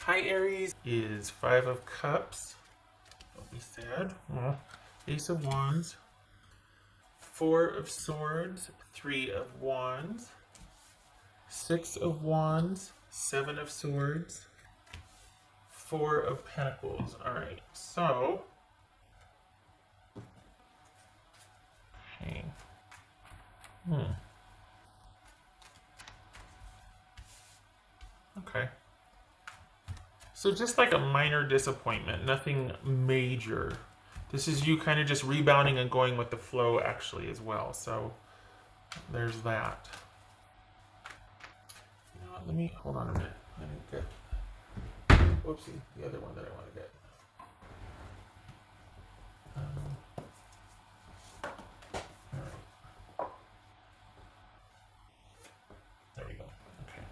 Hi Aries is Five of Cups. Don't be sad. Ace of Wands. Four of Swords. Three of Wands. Six of Wands. Seven of Swords. Four of Pentacles. Alright, so... Okay. Okay. So just like a minor disappointment, nothing major. This is you kind of just rebounding and going with the flow actually as well. So there's that. You know what, let me, hold on a minute. Let me get, whoopsie, the other one that I want to get. All right. There we go. Okay.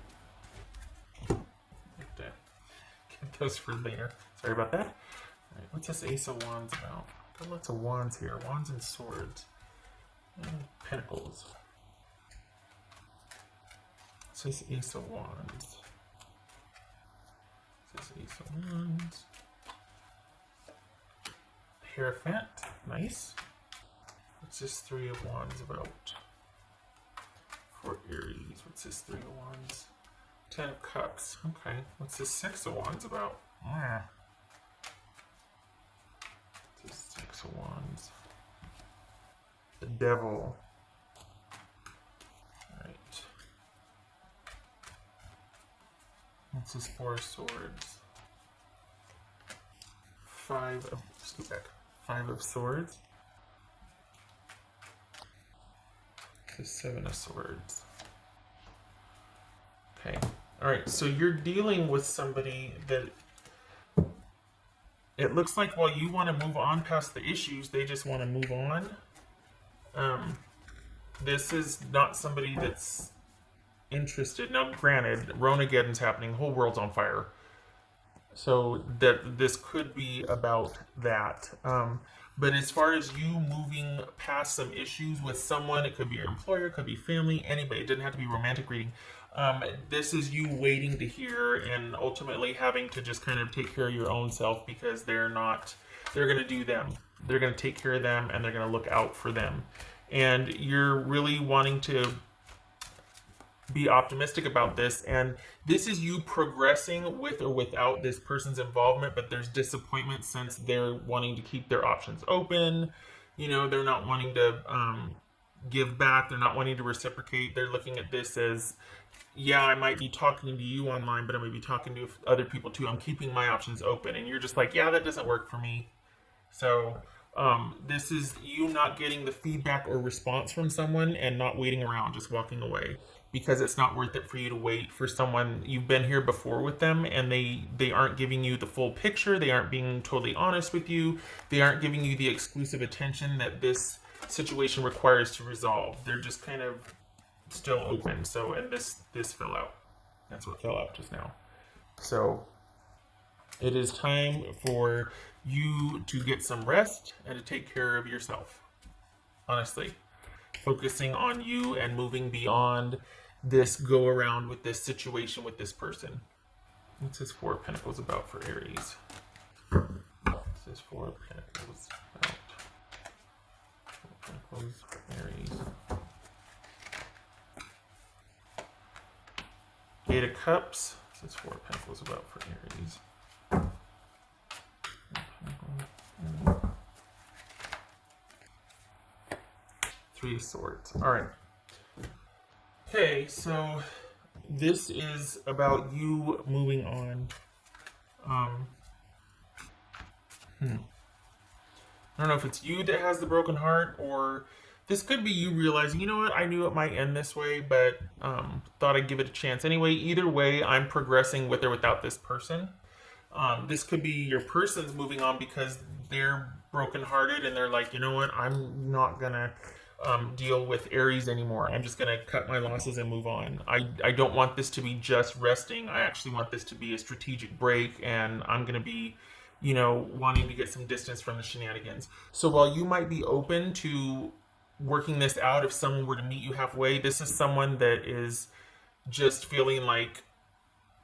Get those for later. Sorry about that. All right, what's this Ace of Wands about? Got lots of wands here. Wands and swords. And pentacles. What's this Ace of Wands? What's this Ace of Wands? Hierophant. Nice. What's this Three of Wands about? For Aries. What's this Three of Wands? Ten of Cups. Okay. What's this Six of Wands about? What's this Six of Wands? The Devil. Alright. What's this Four of Swords? Five of Swords. The Seven of Swords. Okay. Alright, so you're dealing with somebody that it looks like while you want to move on past the issues, they just want to move on. This is not somebody that's interested. Now, granted, Ronageddon's happening, the whole world's on fire. So that this could be about that. But as far as you moving past some issues with someone, it could be your employer, it could be family, anybody. It doesn't have to be romantic reading. This is you waiting to hear and ultimately having to just kind of take care of your own self because they're going to do them. They're going to take care of them and they're going to look out for them. And you're really wanting to be optimistic about this, and this is you progressing with or without this person's involvement, but there's disappointment since they're wanting to keep their options open. You know, they're not wanting to give back, they're not wanting to reciprocate. They're looking at this as, yeah, I might be talking to you online, but I might be talking to other people too. I'm keeping my options open, and you're just like, yeah, that doesn't work for me. So this is you not getting the feedback or response from someone and not waiting around, just walking away. Because it's not worth it for you to wait for someone. You've been here before with them and they aren't giving you the full picture. They aren't being totally honest with you. They aren't giving you the exclusive attention that this situation requires to resolve. They're just kind of still open. So, and this fell out. That's what fell out just now. So it is time for you to get some rest and to take care of yourself. Honestly. Focusing on you and moving beyond this go around with this situation with this person. What's this Four of Pentacles about for Aries? What's this Four of Pentacles about? Four of Pentacles for Aries. Eight of Cups. What's this Four of Pentacles about for Aries? Three of Swords. All right. Okay, so this is about you moving on. I don't know if it's you that has the broken heart, or this could be you realizing, you know what, I knew it might end this way, but thought I'd give it a chance anyway. Either way, I'm progressing with or without this person. This could be your person's moving on because they're brokenhearted and they're like, you know what, I'm not gonna deal with Aries anymore. I'm just gonna cut my losses and move on. I don't want this to be just resting. I actually want this to be a strategic break, and I'm gonna be, you know, wanting to get some distance from the shenanigans. So while you might be open to working this out if someone were to meet you halfway, this is someone that is just feeling like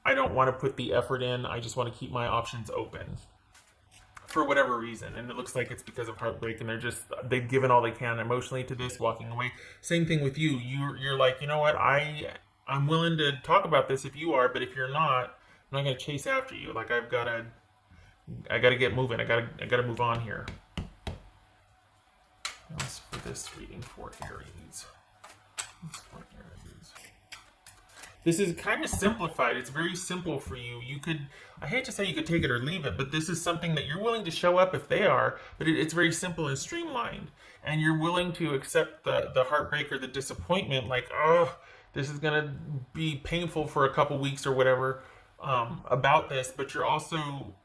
I don't want to put the effort in. I just want to keep my options open for whatever reason. And it looks like it's because of heartbreak, and they've given all they can emotionally to this, walking away. Same thing with you. You're like, you know what? I'm willing to talk about this if you are, but if you're not, I'm not going to chase after you. Like I gotta get moving. I gotta move on here. What else for this reading for Aries? This is kind of simplified. It's very simple for you. I hate to say you could take it or leave it, but this is something that you're willing to show up if they are, but it's very simple and streamlined. And you're willing to accept the heartbreak or the disappointment, like, oh, this is going to be painful for a couple weeks or whatever about this, but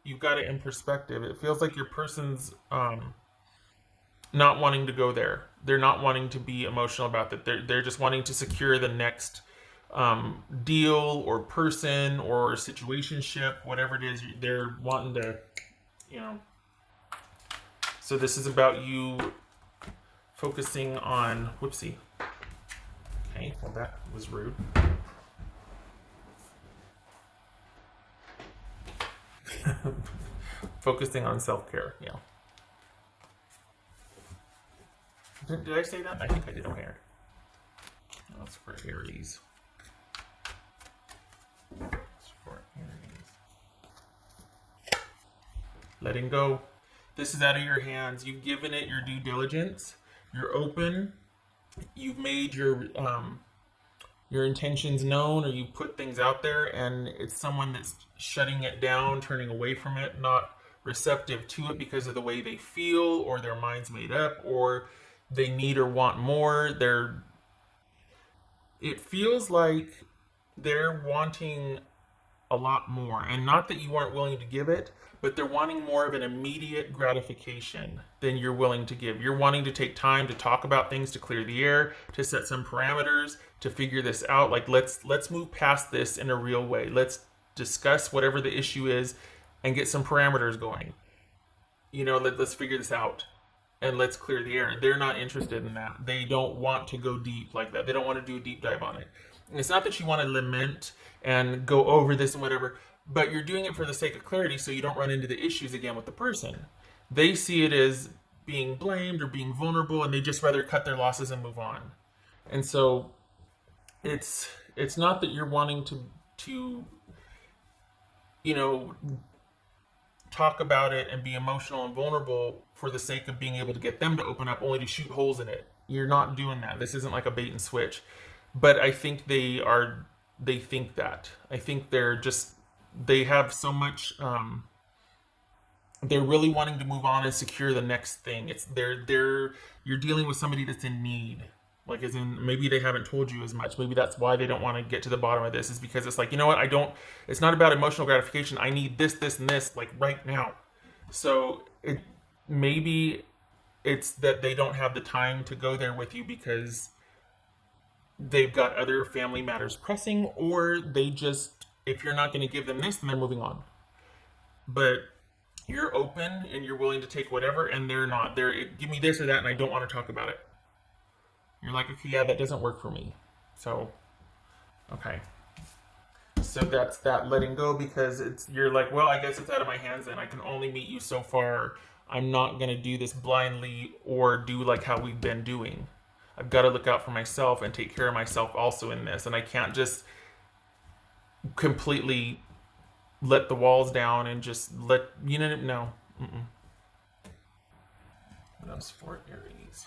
you've got it in perspective. It feels like your person's not wanting to go there. They're not wanting to be emotional about that. They're just wanting to secure the next deal or person or situationship, whatever it is they're wanting to, you know. So this is about you focusing on, whoopsie. Okay, well that was rude. Focusing on self-care, yeah. Did I say that? I think I did. Okay. That's for Aries. Letting go. This is out of your hands. You've given it your due diligence. You're open. You've made your intentions known, or you put things out there, and it's someone that's shutting it down, turning away from it, not receptive to it because of the way they feel, or their mind's made up, or they need or want more. It feels like they're wanting a lot more, and not that you aren't willing to give it, but they're wanting more of an immediate gratification than you're willing to give. You're wanting to take time to talk about things, to clear the air, to set some parameters, to figure this out. Like, let's move past this in a real way. Let's discuss whatever the issue is and get some parameters going. You know, let's figure this out and let's clear the air. They're not interested in that. They don't want to go deep like that. They don't want to do a deep dive on it. And it's not that you want to lament and go over this and whatever, but you're doing it for the sake of clarity so you don't run into the issues again with the person. They see it as being blamed or being vulnerable, and they just rather cut their losses and move on. And so it's not that you're wanting to you know, talk about it and be emotional and vulnerable for the sake of being able to get them to open up, only to shoot holes in it. You're not doing that. This isn't like a bait and switch. But I think they think that. I think they have so much, they're really wanting to move on and secure the next thing. You're dealing with somebody that's in need. Like, as in, maybe they haven't told you as much. Maybe that's why they don't want to get to the bottom of this, is because it's like, you know what, it's not about emotional gratification. I need this, this, and this, like, right now. So maybe it's that they don't have the time to go there with you because they've got other family matters pressing, or if you're not going to give them this, then they're moving on. But you're open and you're willing to take whatever, and they're not. Give me this or that, and I don't want to talk about it. You're like, okay, yeah, that doesn't work for me. So, okay. So that's that letting go, because you're like, well, I guess it's out of my hands and I can only meet you so far. I'm not going to do this blindly or do like how we've been doing. I've got to look out for myself and take care of myself also in this. And I can't just completely let the walls down and just no. Mm-mm. What else for Aries?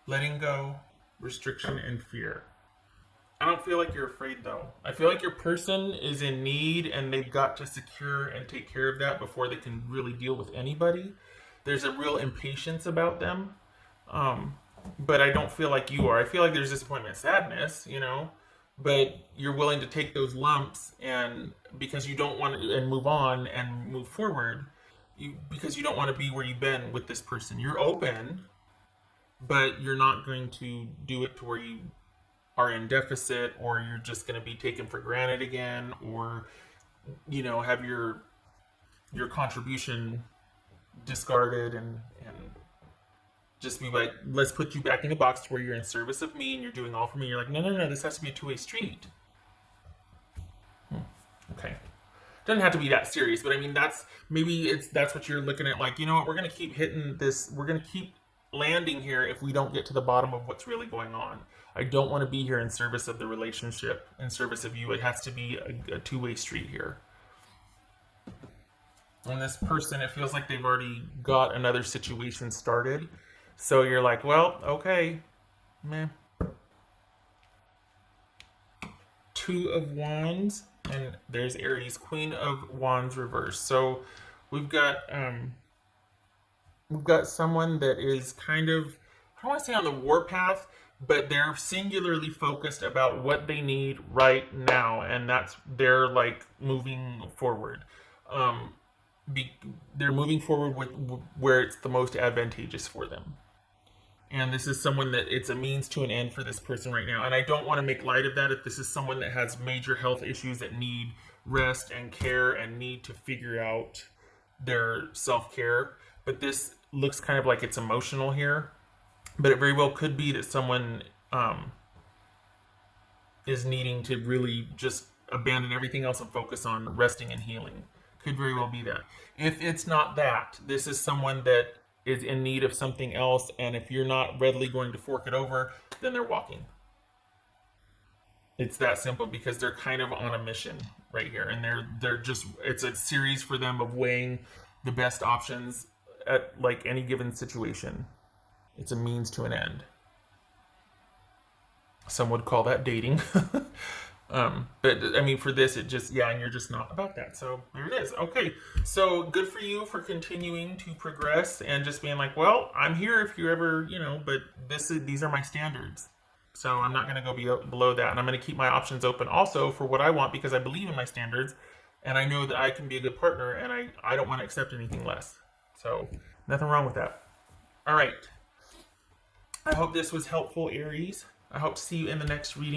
Letting go, restriction, and fear. I don't feel like you're afraid, though. I feel like your person is in need and they've got to secure and take care of that before they can really deal with anybody. There's a real impatience about them. But I don't feel like you are. I feel like there's disappointment, sadness, but you're willing to take those lumps, and because you don't want to, and move on and move forward, because you don't want to be where you've been with this person. You're open, but you're not going to do it to where you are in deficit, or you're just going to be taken for granted again, or have your contribution discarded and Just be like, let's put you back in the box where you're in service of me and you're doing all for me. You're like, no, no, no, this has to be a two-way street. Okay. Doesn't have to be that serious, but I mean, that's what you're looking at. Like, you know what? We're gonna keep hitting this. We're gonna keep landing here if we don't get to the bottom of what's really going on. I don't want to be here in service of the relationship, in service of you. It has to be a two-way street here. And this person, it feels like they've already got another situation started. So you're like, well, okay, meh. Two of Wands, and there's Aries, Queen of Wands reversed. So we've got someone that is kind of, I don't want to say on the warpath, but they're singularly focused about what they need right now, and they're like moving forward. Um, they're moving forward with where it's the most advantageous for them. And this is someone that it's a means to an end for this person right now. And I don't want to make light of that if this is someone that has major health issues that need rest and care and need to figure out their self-care. But this looks kind of like it's emotional here. But it very well could be that someone is needing to really just abandon everything else and focus on resting and healing. Could very well be that. If it's not that, this is someone that is in need of something else, and if you're not readily going to fork it over, then they're walking. It's that simple because they're kind of on a mission right here, and they're just it's a series for them of weighing the best options at like any given situation. It's a means to an end. Some would call that dating. But I mean, for this, it just, yeah, and you're just not about that. So there it is. Okay. So good for you for continuing to progress and just being like, well, I'm here if you ever, but these are my standards. So I'm not going to go below that. And I'm going to keep my options open also for what I want because I believe in my standards and I know that I can be a good partner and I don't want to accept anything less. So nothing wrong with that. All right. I hope this was helpful, Aries. I hope to see you in the next reading.